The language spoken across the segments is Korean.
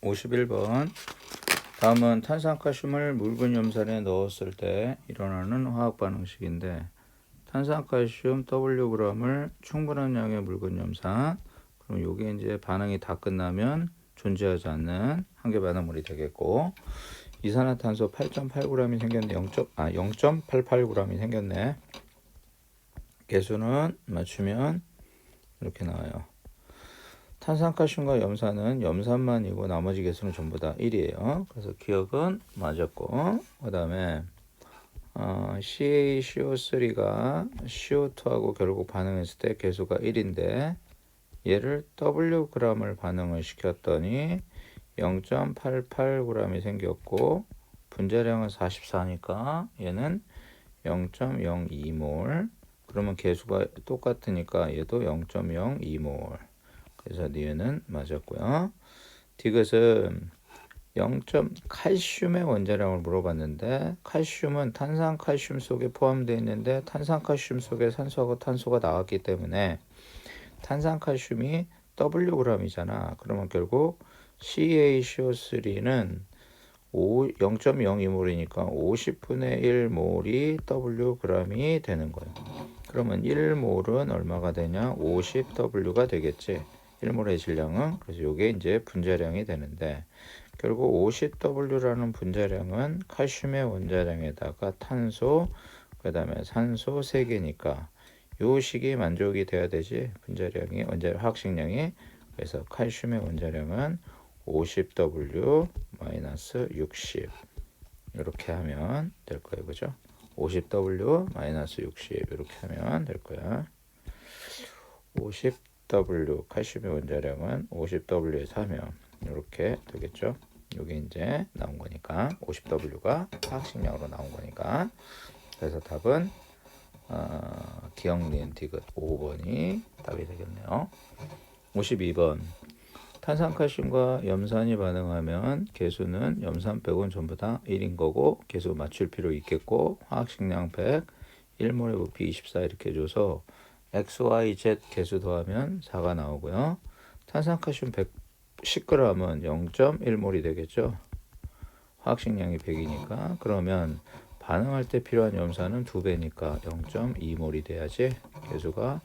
51번. 다음은 탄산칼슘을 묽은 염산에 넣었을 때 일어나는 화학 반응식인데, 탄산칼슘 Wg을 충분한 양의 묽은 염산, 그럼 요게 이제 반응이 다 끝나면 존재하지 않는 한계 반응물이 되겠고, 이산화탄소 8.8g이 생겼네. 0.88g이 생겼네. 개수는 맞추면 이렇게 나와요. 탄산칼슘과 염산은 염산만이고 나머지 개수는 전부 다 1이에요. 그래서 기억은 맞았고, 그 다음에 CaCO3가 CO2하고 결국 반응했을 때 개수가 1인데 얘를 Wg을 반응을 시켰더니 0.88g이 생겼고 분자량은 44니까 얘는 0.02몰. 그러면 개수가 똑같으니까 얘도 0.02몰. 그래서 얘는 맞았고요. 디귿은 칼슘의 원자량을 물어봤는데, 칼슘은 탄산칼슘 속에 포함되어 있는데 탄산칼슘 속에 산소하고 탄소가 나왔기 때문에 탄산칼슘이 Wg이잖아. 그러면 결국 CaCO3는 0.02몰이니까 50분의 1몰이 Wg이 되는 거예요. 그러면 1몰은 얼마가 되냐? 50W가 되겠지. 1몰의 질량은. 그래서 이게 이제 분자량이 되는데, 결국 50W라는 분자량은 칼슘의 원자량에다가 탄소, 그 다음에 산소 3개니까 요 식이 만족이 돼야 되지. 분자량이, 화학식량이. 그래서 칼슘의 원자량은 50W-60 이렇게 하면 될 거예요. 그죠? 50W-60 이렇게 하면 될 거야. 50W 칼슘의 원자량은 50W에서 하면 이렇게 되겠죠. 이게 이제 나온 거니까 50W가 화학식량으로 나온 거니까. 그래서 답은 기억 니은 디귿 5번이 답이 되겠네요. 52번. 탄산칼슘과 염산이 반응하면 개수는 염산 빼고는 전부 다 1인 거고, 개수 맞출 필요 있겠고, 화학식량 100, 1몰의 부피 24 이렇게 줘서 X, Y, Z 개수 더하면 4가 나오고요. 탄산칼슘 10g은 0.1몰이 되겠죠. 화학식량이 100이니까. 그러면 반응할 때 필요한 염산은 2배니까 0.2몰이 돼야지. 개수가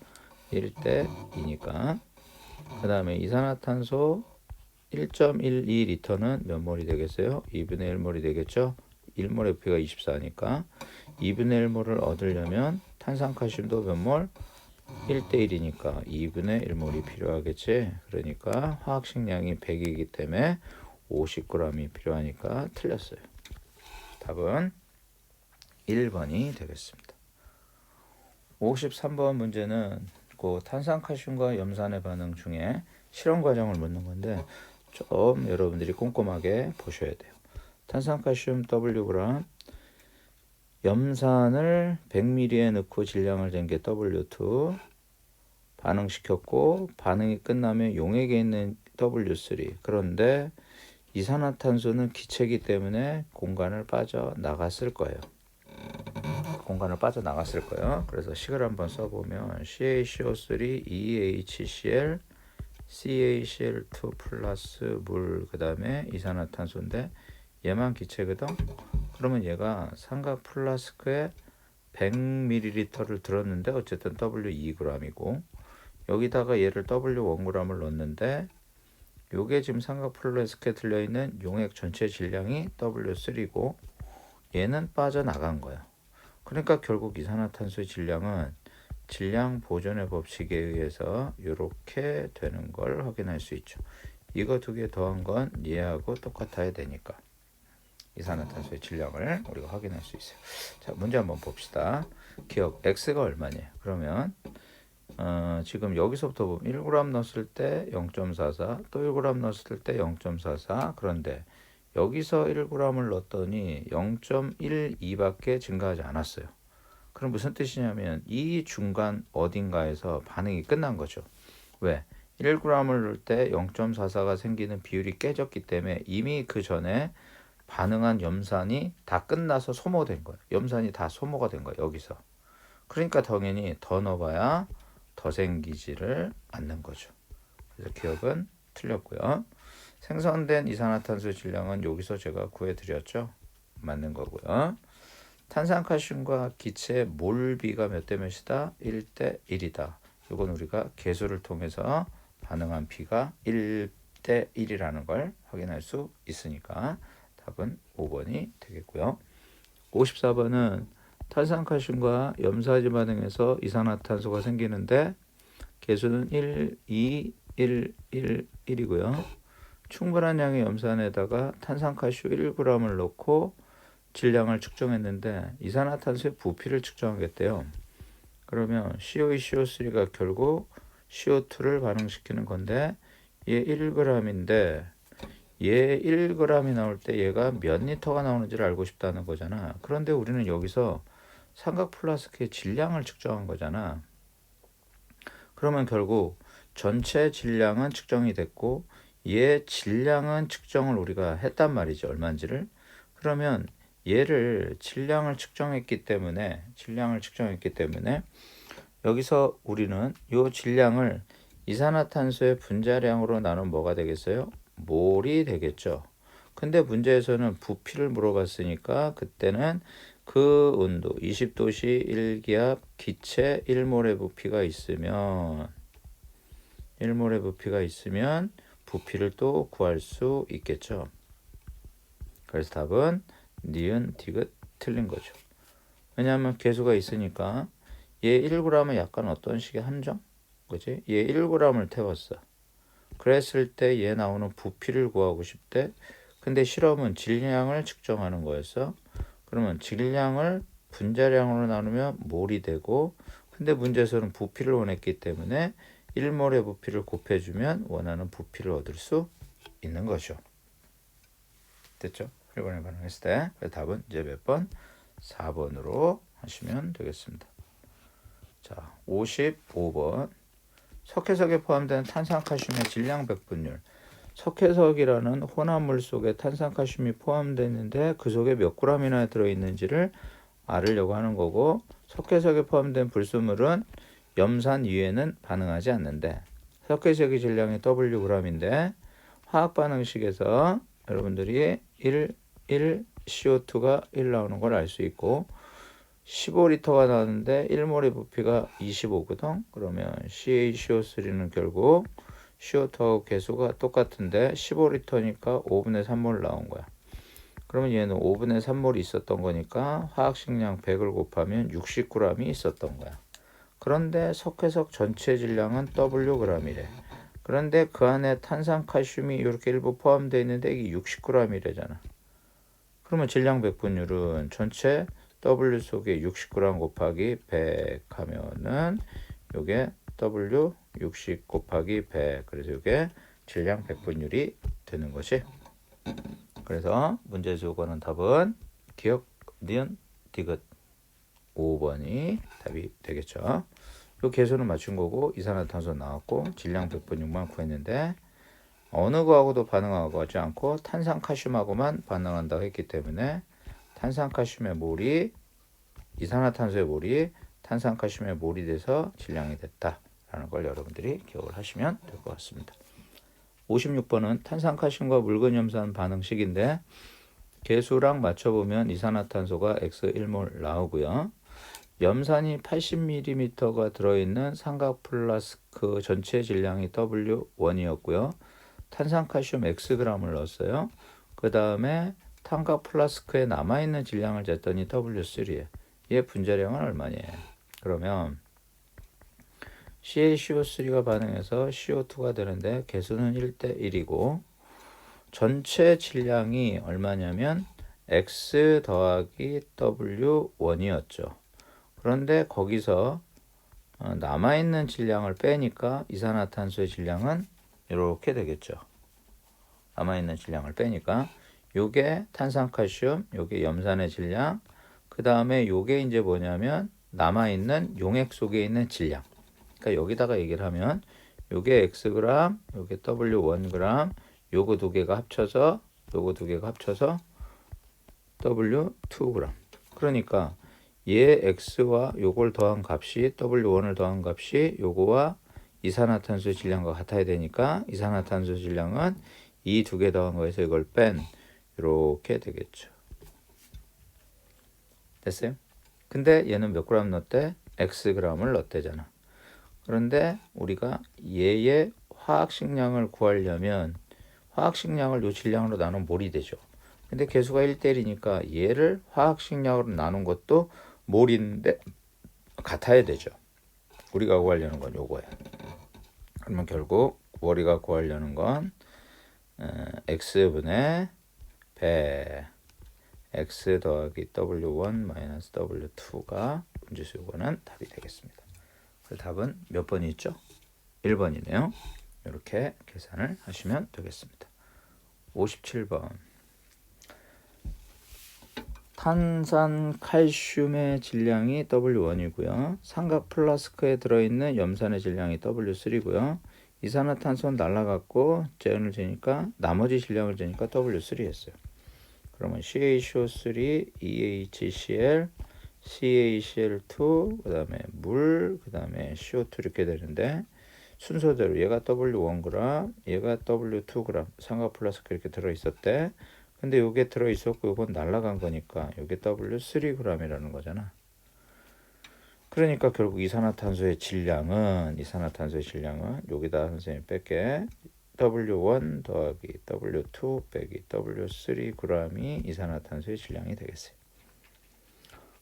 1대 2니까. 그 다음에 이산화탄소 1.12리터는 몇 몰이 되겠어요? 2분의 1몰이 되겠죠? 1몰의 부피가 24니까 2분의 1몰을 얻으려면 탄산칼슘도 몇 몰? 1대1이니까 2분의 1몰이 필요하겠지. 그러니까 화학식량이 100이기 때문에 50g이 필요하니까 틀렸어요. 답은 1번이 되겠습니다. 53번 문제는 그 탄산칼슘과 염산의 반응 중에 실험 과정을 묻는 건데 좀 여러분들이 꼼꼼하게 보셔야 돼요. 탄산칼슘 Wg, 염산을 100ml에 넣고 질량을 잰 게 W2, 반응시켰고 반응이 끝나면 용액에 있는 W3. 그런데 이산화탄소는 기체이기 때문에 공간을 빠져나갔을 거예요. 그래서 식을 한번 써보면 CaCO3, EHCl, CaCl2 플러스 물, 그 다음에 이산화탄소인데 얘만 기체거든. 그러면 얘가 삼각 플라스크에 100ml를 들었는데 어쨌든 W2g이고, 여기다가 얘를 W1g을 넣었는데 요게 지금 삼각 플라스크에 들려있는 용액 전체 질량이 W3고 얘는 빠져나간 거야. 그러니까 결국 이산화탄소의 질량은 질량 보존의 법칙에 의해서 이렇게 되는 걸 확인할 수 있죠. 이거 두 개 더한 건 얘하고 똑같아야 되니까 이산화탄소의 질량을 우리가 확인할 수 있어요. 자, 문제 한번 봅시다. 기억 X가 얼마냐? 그러면 지금 여기서부터 보면 1g 넣었을 때 0.44, 또 1g 넣었을 때 0.44. 그런데 여기서 1g을 넣었더니 0.12밖에 증가하지 않았어요. 그럼 무슨 뜻이냐면 이 중간 어딘가에서 반응이 끝난 거죠. 왜? 1g을 넣을 때 0.44가 생기는 비율이 깨졌기 때문에 이미 그 전에 반응한 염산이 다 끝나서 소모된 거예요. 염산이 다 소모가 된 거예요. 여기서. 그러니까 당연히 더 넣어봐야 더 생기지를 않는 거죠. 그래서 기억은 틀렸고요. 생성된 이산화탄소 질량은 여기서 제가 구해드렸죠. 맞는 거고요. 탄산칼슘과 기체 몰비가 몇 대 몇이다? 1대 1이다. 이건 우리가 계수를 통해서 반응한 비가 1대 1이라는 걸 확인할 수 있으니까 답은 5번이 되겠고요. 54번은 탄산칼슘과 염사지 반응에서 이산화탄소가 생기는데 계수는 1, 2, 1, 1, 1이고요. 충분한 양의 염산에다가 탄산칼슘 1g을 넣고 질량을 측정했는데 이산화탄소의 부피를 측정하겠대요. 그러면 CO2, CO3가 결국 CO2를 반응시키는 건데 얘 1g인데 얘 1g이 나올 때 얘가 몇 리터가 나오는지를 알고 싶다는 거잖아. 그런데 우리는 여기서 삼각 플라스크의 질량을 측정한 거잖아. 그러면 결국 전체 질량은 측정이 됐고 얘 질량은 측정을 우리가 했단 말이죠. 얼마인지를. 그러면 얘를 질량을 측정했기 때문에 여기서 우리는 이 질량을 이산화탄소의 분자량으로 나누면 뭐가 되겠어요? 몰이 되겠죠. 근데 문제에서는 부피를 물어봤으니까 그때는 그 온도 20도씨 1기압 기체 1몰의 부피가 있으면 부피를 또 구할 수 있겠죠. 그래서 답은 니은 디귿 틀린 거죠. 왜냐하면 계수가 있으니까 얘 1g은 약간 어떤 식의 함정? 그지? 얘 1g을 태웠어. 그랬을 때 얘 나오는 부피를 구하고 싶대. 근데 실험은 질량을 측정하는 거였어. 그러면 질량을 분자량으로 나누면 몰이 되고, 근데 문제에서는 부피를 원했기 때문에 1몰의 부피를 곱해주면 원하는 부피를 얻을 수 있는 거죠. 됐죠? 일본에 반응했을 때 답은 이제 몇 번? 4번으로 하시면 되겠습니다. 자, 55번. 석회석에 포함된 탄산칼슘의 질량 배분율. 석회석이라는 혼합물 속에 탄산칼슘이 포함되어 있는데 그 속에 몇 g이나 들어있는지를 알으려고 하는 거고, 석회석에 포함된 불순물은 염산 이외에는 반응하지 않는데 석회석의 질량이 Wg인데 화학 반응식에서 여러분들이 1 CO2가 1 나오는 걸 알 수 있고 15리터가 나왔는데 1몰의 부피가 25거든. 그러면 CaCO3는 결국 CO2하고 계수가 똑같은데 15리터니까 5분의 3몰 나온 거야. 그러면 얘는 5분의 3몰이 있었던 거니까 화학식량 100을 곱하면 60g이 있었던 거야. 그런데 석회석 전체 질량은 Wg이래. 그런데 그 안에 탄산칼슘이 이렇게 일부 포함되어 있는데 이게 60g이래잖아. 그러면 질량 배분율은 전체 W 속에 60g 곱하기 100 하면은 요게 W 60 곱하기 100. 그래서 요게 질량 배분율이 되는 것이. 그래서 문제에서 요거는 답은 기억, 니은, 디귿 5번이 답이 되겠죠. 요 계수는 맞춘 거고 이산화탄소 나왔고 질량 배분율만 구했는데 어느 거하고도 반응하고 하지 않고 탄산칼슘하고만 반응한다고 했기 때문에 탄산칼슘의 몰이 이산화탄소의 몰이 탄산칼슘의 몰이 돼서 질량이 됐다라는 걸 여러분들이 기억을 하시면 될 것 같습니다. 56번은 탄산칼슘과 묽은염산 반응식인데 계수랑 맞춰보면 이산화탄소가 X1몰 나오고요. 염산이 80mg가 들어있는 삼각 플라스크 전체 질량이 W1이었고요. 탄산칼슘 Xg을 넣었어요. 그 다음에 삼각 플라스크에 남아있는 질량을 쟀더니 W3에 얘 분자량은 얼마냐. 그러면 CaCO3가 반응해서 CO2가 되는데 계수는 1대 1이고 전체 질량이 얼마냐면 X 더하기 W1이었죠. 그런데 거기서 남아있는 질량을 빼니까 이산화탄소의 질량은 이렇게 되겠죠. 남아있는 질량을 빼니까 요게 탄산칼슘, 요게 염산의 질량, 그 다음에 요게 이제 뭐냐면 남아있는 용액 속에 있는 질량. 그러니까 여기다가 얘기를 하면 요게 Xg, 요게 W1g, 요거 두 개가 합쳐서 W2g. 그러니까 얘 X와 요걸 더한 값이 W1을 더한 값이 요거와 이산화탄소 질량과 같아야 되니까 이산화탄소 질량은 이 두 개 더한 거에서 이걸 뺀 이렇게 되겠죠. 됐어요? 근데 얘는 몇 그램 넣었대? Xg을 넣었대잖아. 그런데 우리가 얘의 화학식량을 구하려면 화학식량을 요 질량으로 나누면 몰이 되죠. 근데 개수가 1대1이니까 얘를 화학식량으로 나눈 것도 몰인데 같아야 되죠. 우리가 구하려는 건 요거야. 그러면 결국 우리가 구하려는 건 X분의 배 X 더하기 W1 마이너스 W2가 분지수 요거는 답이 되겠습니다. 그 답은 몇 번이 있죠? 1번이네요. 이렇게 계산을 하시면 되겠습니다. 57번 탄산 칼슘의 질량이 W1이고요. 삼각 플라스크에 들어있는 염산의 질량이 W3고요. 이산화탄소는 날라갔고 재현을 재니까 나머지 질량을 재니까 W3 했어요. 그러면 CaCO3, EHCl, CaCl2, 그 다음에 물, 그 다음에 CO2 이렇게 되는데 순서대로 얘가 W1g, 얘가 W2g 삼각 플라스크 이렇게 들어있었대. 근데 요게 들어있었고 요건 날라간 거니까 요게 W3g이라는 거잖아. 그러니까 결국 이산화탄소의 질량은 여기다 선생님 뺄게 W1 더하기 W2 빼기 W3g이 이산화탄소의 질량이 되겠어요.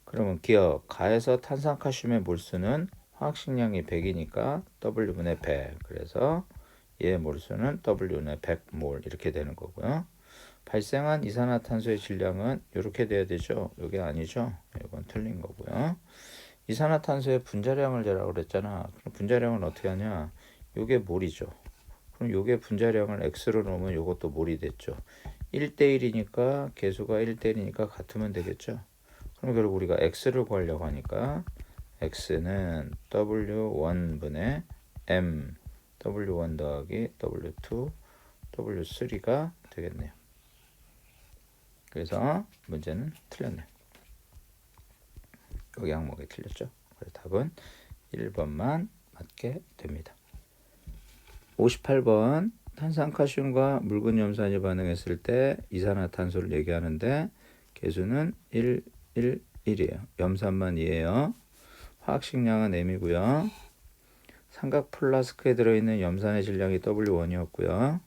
그러면 기억 가에서 탄산칼슘의 몰수는 화학식량이 100이니까 W분의 100 그래서 얘 몰수는 W분의 100몰 이렇게 되는 거고요. 발생한 이산화탄소의 질량은 이렇게 돼야 되죠. 이게 아니죠. 이건 틀린 거고요. 이산화탄소의 분자량을 재라고 그랬잖아. 그럼 분자량은 어떻게 하냐? 이게 몰이죠. 그럼 요게 분자량을 X로 놓으면 요것도 몰이 됐죠. 1대1이니까 개수가 1대1이니까 같으면 되겠죠. 그럼 결국 우리가 X를 구하려고 하니까 X는 W1분의 M W1 더하기 W2 W3가 되겠네요. 그래서 문제는 틀렸네. 여기 항목이 틀렸죠. 그래서 답은 1번만 맞게 됩니다. 58번 탄산칼슘과 묽은 염산이 반응했을 때 이산화탄소를 얘기하는데 개수는 1, 1, 1이에요. 염산만 2예요. 화학식량은 M이고요. 삼각 플라스크에 들어있는 염산의 질량이 W1이었고요.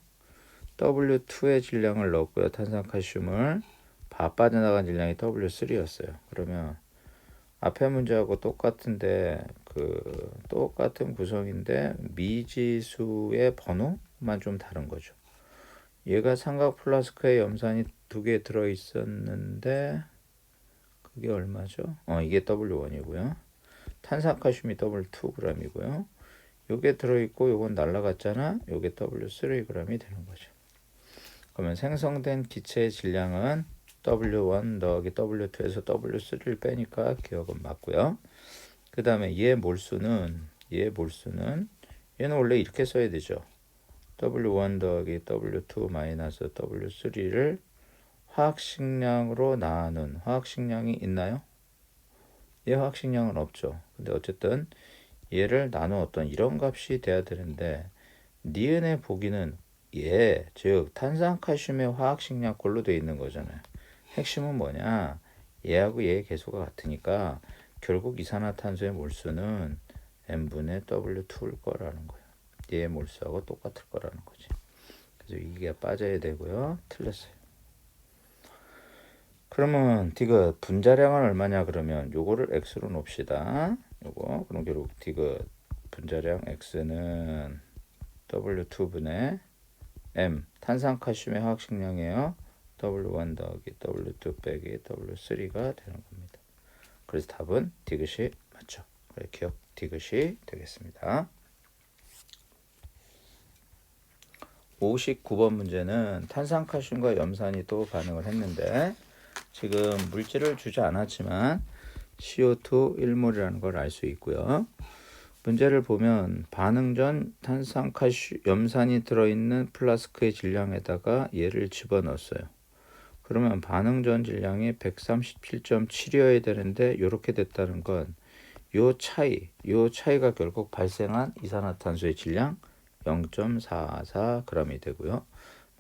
W2의 질량을 넣었고요. 탄산칼슘을 빠져나간 질량이 W3였어요. 그러면 앞에 문제하고 똑같은데 똑같은 구성인데 미지수의 번호만 좀 다른 거죠. 얘가 삼각 플라스크에 염산이 2개 들어 있었는데 그게 얼마죠? 이게 W1이고요. 탄산칼슘이 W2g이고요. 요게 들어있고 요건 날라갔잖아. 요게 W3g이 되는 거죠. 그러면 생성된 기체의 질량은 W1 더하기 W2에서 W3를 빼니까 기억은 맞고요. 그 다음에 얘 몰수는 얘는 원래 이렇게 써야 되죠. W1 더하기 W2 마이너스 W3를 화학식량으로 나눈 화학식량이 있나요? 얘 화학식량은 없죠. 근데 어쨌든 얘를 나누었던 이런 값이 돼야 되는데 니은의 보기는 얘, 즉 탄산칼슘의 화학식량꼴로 되어 있는 거잖아요. 핵심은 뭐냐? 얘하고 얘의 개수가 같으니까 결국 이산화탄소의 몰수는 M분의 W2일 거라는 거예요. 얘의 몰수하고 똑같을 거라는 거지. 그래서 이게 빠져야 되고요. 틀렸어요. 그러면 디귿 분자량은 얼마냐 그러면 요거를 X로 놓읍시다. 요거 그럼 결국 디귿 분자량 X는 W2분의 M 탄산칼슘의 화학식량이에요. W1 더하기 W2 빼기 W3가 되는 겁니다. 그래서 답은 디귿이 맞죠. 그래 기억 디귿이 되겠습니다. 59번 문제는 탄산칼슘과 염산이 또 반응을 했는데 지금 물질을 주지 않았지만 CO2 1몰이라는 걸 알 수 있고요. 문제를 보면 반응 전 탄산칼슘 염산이 들어있는 플라스크의 질량에다가 얘를 집어넣었어요. 그러면 반응 전 질량이 137.7이어야 되는데 이렇게 됐다는 건 요 차이가 결국 발생한 이산화탄소의 질량 0.44g이 되고요.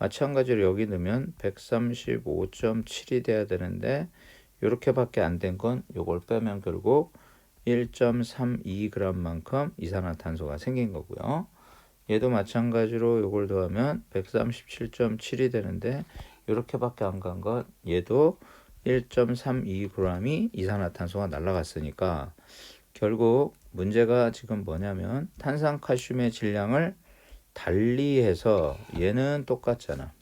마찬가지로 여기 넣으면 135.7이 돼야 되는데 이렇게밖에 안 된 건 요걸 빼면 결국 1.32g만큼 이산화탄소가 생긴 거고요. 얘도 마찬가지로 요걸 더하면 137.7이 되는데 이렇게밖에 안 간 건 얘도 1.32g이 이산화탄소가 날아갔으니까 결국 문제가 지금 뭐냐면 탄산칼슘의 질량을 달리해서 얘는 똑같잖아.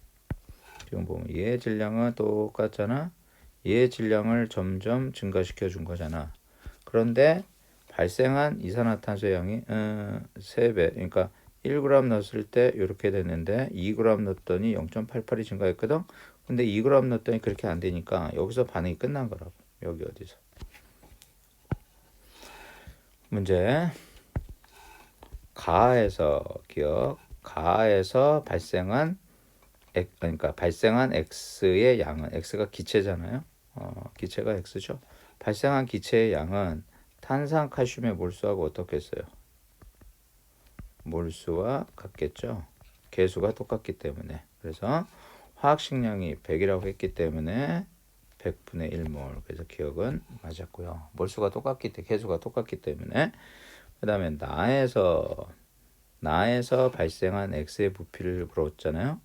지금 보면 얘의 질량은 똑같잖아. 얘의 질량을 점점 증가시켜 준 거잖아. 그런데 발생한 이산화탄소 양이 3배, 그러니까 1g 넣었을 때 이렇게 됐는데 2g 넣었더니 0.88이 증가했거든. 근데 2g 넣었더니 그렇게 안 되니까 여기서 반응이 끝난 거라고. 여기 어디서. 문제. 가에서 발생한 그러니까 발생한 x의 양은 x가 기체잖아요. 기체가 x죠. 발생한 기체의 양은 탄산칼슘의 몰수하고 어떻게 했어요? 몰수와 같겠죠. 개수가 똑같기 때문에. 그래서 화학식량이 100이라고 했기 때문에 100분의 1몰. 그래서 기억은 맞았고요. 몰수가 똑같기 때문에 개수가 똑같기 때문에. 그 다음에 나에서 발생한 X의 부피를 물었잖아요.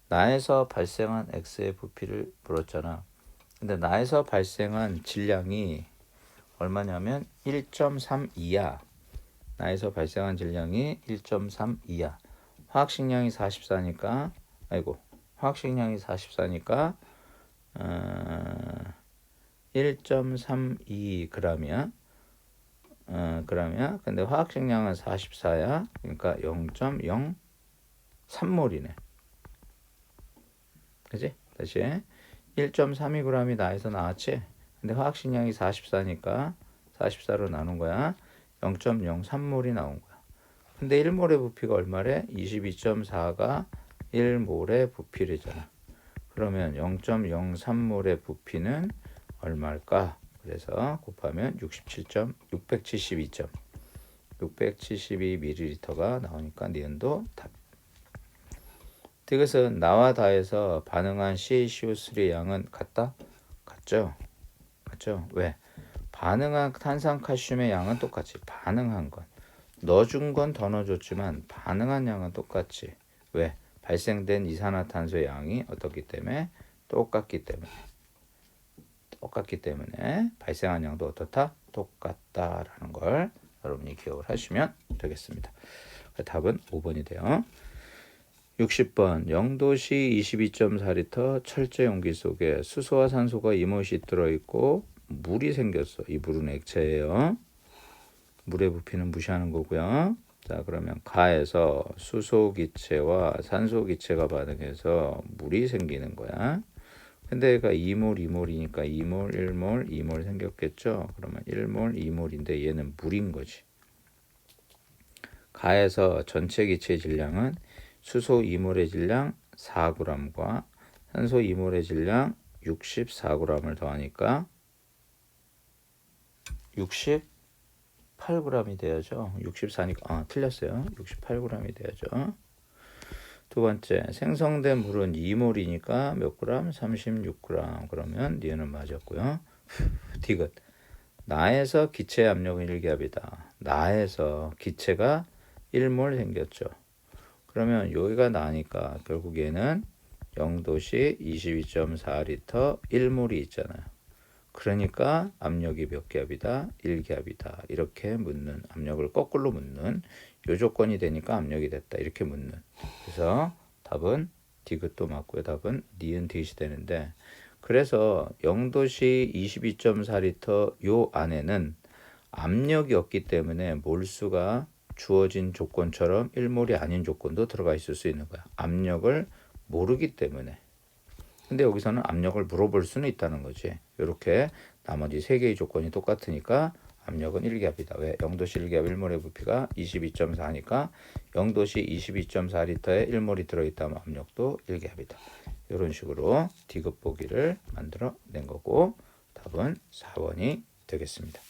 나에서 발생한 X의 부피를 물었잖아. 근데 나에서 발생한 질량이 얼마냐면 1.32야. 나에서 발생한 질량이 1.32야. 화학식량이 44니까 화학식량이 44니까 1.32g이야. g이야. 근데 화학식량은 44야. 그러니까 0.03몰이네. 그지? 다시 1.32g이 나에서 나왔지? 근데 화학식량이 44니까 44로 나눈 거야. 0.03몰이 나온 거야. 근데 1몰의 부피가 얼마래? 22.4가 1몰의 부피래잖아. 그러면 0.03몰의 부피는 얼마일까? 그래서 곱하면 672ml가 나오니까 니은도 답. 이것은 나와 다에서 반응한 CaCO3의 양은 같다? 같죠? 왜? 반응한 탄산칼슘의 양은 똑같이. 반응한 건. 넣어준 건 더 넣어줬지만 반응한 양은 똑같지. 왜? 발생된 이산화탄소의 양이 어떻기 때문에? 똑같기 때문에 발생한 양도 어떻다? 똑같다라는 걸 여러분이 기억을 하시면 되겠습니다. 답은 5번이 돼요. 60번 0도씨 22.4리터 철제 용기 속에 수소와 산소가 이모시 들어있고 물이 생겼어. 이 물은 액체예요. 물의 부피는 무시하는 거고요. 자, 그러면 가에서 수소 기체와 산소 기체가 반응해서 물이 생기는 거야. 근데 얘가 2몰, 2몰이니까 2몰, 1몰, 2몰 생겼겠죠. 그러면 1몰, 2몰인데 얘는 물인 거지. 가에서 전체 기체의 질량은 수소 2몰의 질량 4g과 산소 2몰의 질량 64g을 더하니까 68g이 돼야죠. 64니까 틀렸어요. 68g이 돼야죠. 두 번째, 생성된 물은 2몰이니까 몇 그램? 36g. 그러면 니은은 맞았고요. 디귿. 나에서 기체 압력은 1기압이다. 나에서 기체가 1몰 생겼죠. 그러면 여기가 나니까 결국 얘는 0도씨 22.4리터 1몰이 있잖아요. 그러니까 압력이 몇 기압이다? 1기압이다. 이렇게 묻는, 압력을 거꾸로 묻는 요 조건이 되니까 압력이 됐다. 이렇게 묻는. 그래서 답은 디귿도 맞고요. 답은 니은 디귿이 되는데, 그래서 0도씨 22.4리터 요 안에는 압력이 없기 때문에 몰수가 주어진 조건처럼 1몰이 아닌 조건도 들어가 있을 수 있는 거야. 압력을 모르기 때문에. 근데 여기서는 압력을 물어볼 수는 있다는 거지. 이렇게 나머지 세 개의 조건이 똑같으니까 압력은 1기압이다. 왜? 0도씨 1기압 1몰의 부피가 22.4니까 0도씨 22.4리터에 1몰이 들어있다면 압력도 1기압이다. 이런 식으로 디귿 보기를 만들어 낸 거고 답은 4번이 되겠습니다.